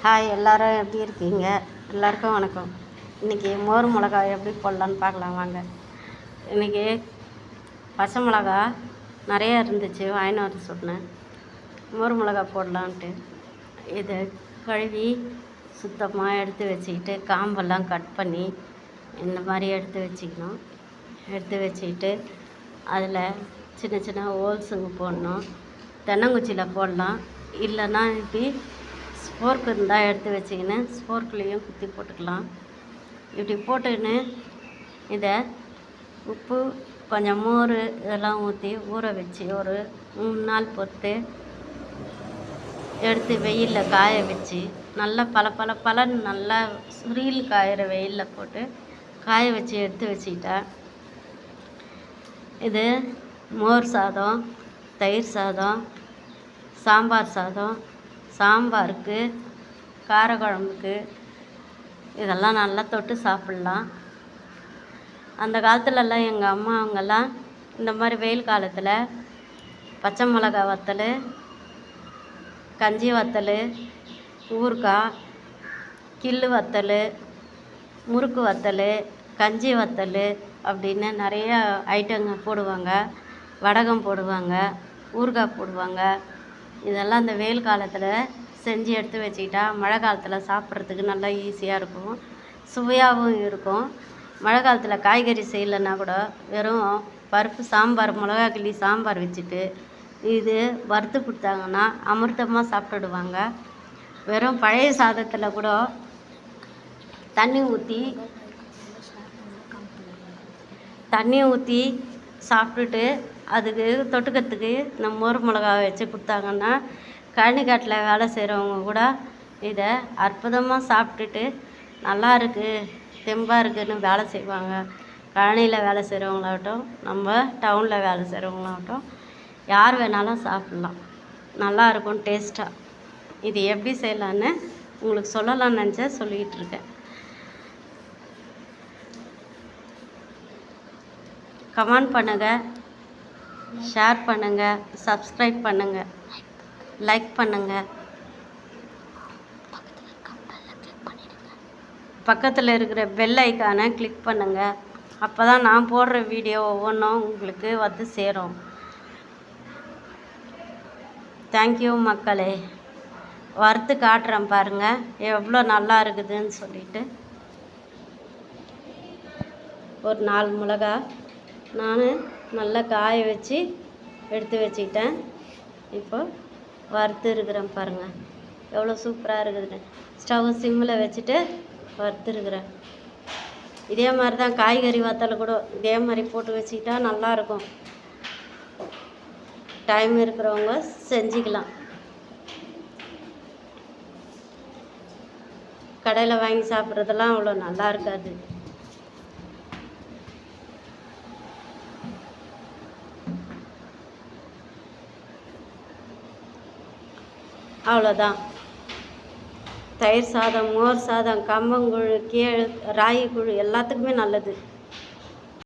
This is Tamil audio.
ஹாய், எல்லோரும் எப்படி இருக்கீங்க? எல்லாருக்கும் வணக்கம். இன்றைக்கி மோர் மிளகா எப்படி போடலான்னு பார்க்கலாம் வாங்க. இன்றைக்கி பச்சை மிளகா நிறையா இருந்துச்சு, வாங்கின்னு வர சொன்னேன். மோர் மிளகா போடலான்ட்டு இதை கழுவி சுத்தமாக எடுத்து வச்சுக்கிட்டு காம்பெல்லாம் கட் பண்ணி இந்த மாதிரி எடுத்து வச்சுக்கணும். எடுத்து வச்சுக்கிட்டு அதில் சின்ன சின்ன ஹோல்ஸுங்க போடணும். தென்னங்குச்சியில் போடலாம், இல்லைன்னா இப்படி ஸ்போர்க் இருந்தால் எடுத்து வச்சிக்கின்னு ஸ்போர்க்லேயும் குத்தி போட்டுக்கலாம். இப்படி போட்டுக்கின்னு இதை உப்பு கொஞ்சம் மோர் இதெல்லாம் ஊற்றி ஊற வச்சு ஒரு 3 நாள் பொறுத்து எடுத்து வெயிலில் காய வச்சு நல்லா பலன்னு நல்லா சுரீல் காயிற வெயிலில் போட்டு காய வச்சு எடுத்து வச்சுக்கிட்டா இது மோர் சாதம், தயிர் சாதம், சாம்பார் சாதம், சாம்பாருக்கு, காரக்குழம்புக்கு இதெல்லாம் நல்லா தொட்டு சாப்பிட்லாம். அந்த காலத்துலலாம் எங்கள் அம்மா அவங்கெல்லாம் இந்த மாதிரி வெயில் காலத்தில் பச்சை மிளகா வத்தல், கஞ்சி வத்தல், ஊறுகாய், கிள்ளு வத்தல், முறுக்கு வத்தல், கஞ்சி வத்தல் அப்படின்னு நிறையா ஐட்டங்க போடுவாங்க. வடகம் போடுவாங்க, ஊறுகாய் போடுவாங்க. இதெல்லாம் இந்த வெயில் காலத்தில் செஞ்சு எடுத்து வச்சுக்கிட்டா மழை காலத்தில் சாப்பிட்றதுக்கு நல்லா ஈஸியாக இருக்கும், சுவையாகவும் இருக்கும். மழை காலத்தில் காய்கறி செய்யலைன்னா கூட வெறும் பருப்பு சாம்பார், மிளகா கிள்ளி சாம்பார் வச்சுட்டு இது வறுத்து கொடுத்தாங்கன்னா அமிர்தமாக சாப்பிட்டுடுவாங்க. வெறும் பழைய சாதத்தில் கூட தண்ணி ஊற்றி சாப்பிட்டுட்டு அதுக்கு தொட்டுக்கிறதுக்கு இந்த மோர் மிளகா வச்சு கொடுத்தாங்கன்னா கழனிக்காட்டில் வேலை செய்கிறவங்க கூட இதை அற்புதமாக சாப்பிட்டுட்டு நல்லா இருக்குது, தெம்பாக இருக்குதுன்னு வேலை செய்வாங்க. கழனியில் வேலை செய்கிறவங்களாகட்டும், நம்ம டவுனில் வேலை செய்கிறவங்களாகட்டும், யார் வேணாலும் சாப்பிட்லாம். நல்லா இருக்கும் டேஸ்ட்டாக. இது எப்படி செய்யலான்னு உங்களுக்கு சொல்லலாம்னு நினச்சா சொல்லிக்கிட்டு இருக்கேன். கமெண்ட் பண்ணுங்கள், ஷேர் பண்ணுங்கள், சப்ஸ்கிரைப் பண்ணுங்கள், லைக் பண்ணுங்கள். பக்கத்தில் இருக்கிற பெல் ஐக்கானை கிளிக் பண்ணுங்கள். அப்போ தான் நான் போடுற வீடியோ ஒவ்வொன்றும் உங்களுக்கு வந்து சேரும். தேங்க்யூ மக்களே. வறுத்து காட்டுறேன் பாருங்கள் எவ்வளோ நல்லா இருக்குதுன்னு சொல்லிட்டு. ஒரு 4 மிளகா நான் நல்லா காய வச்சு எடுத்து வச்சுக்கிட்டேன். இப்போ வறுத்து இருக்கிறேன் பாருங்கள் எவ்வளோ சூப்பராக இருக்குதுன்னு. ஸ்டவ் சிம்மில் வச்சுட்டு வறுத்துருக்குறேன். இதே மாதிரி தான் காய்கறி வத்தல் கூட இதே மாதிரி போட்டு வச்சுக்கிட்டா நல்லாயிருக்கும். டைம் இருக்கிறவங்க செஞ்சுக்கலாம். கடையில் வாங்கி சாப்பிட்றதெல்லாம் அவ்வளோ நல்லா இருக்காது. அவ்வளோதான். தயிர் சாதம், மோர் சாதம், கம்பங்கூழ், ராகி கூழ் எல்லாத்துக்குமே நல்லது.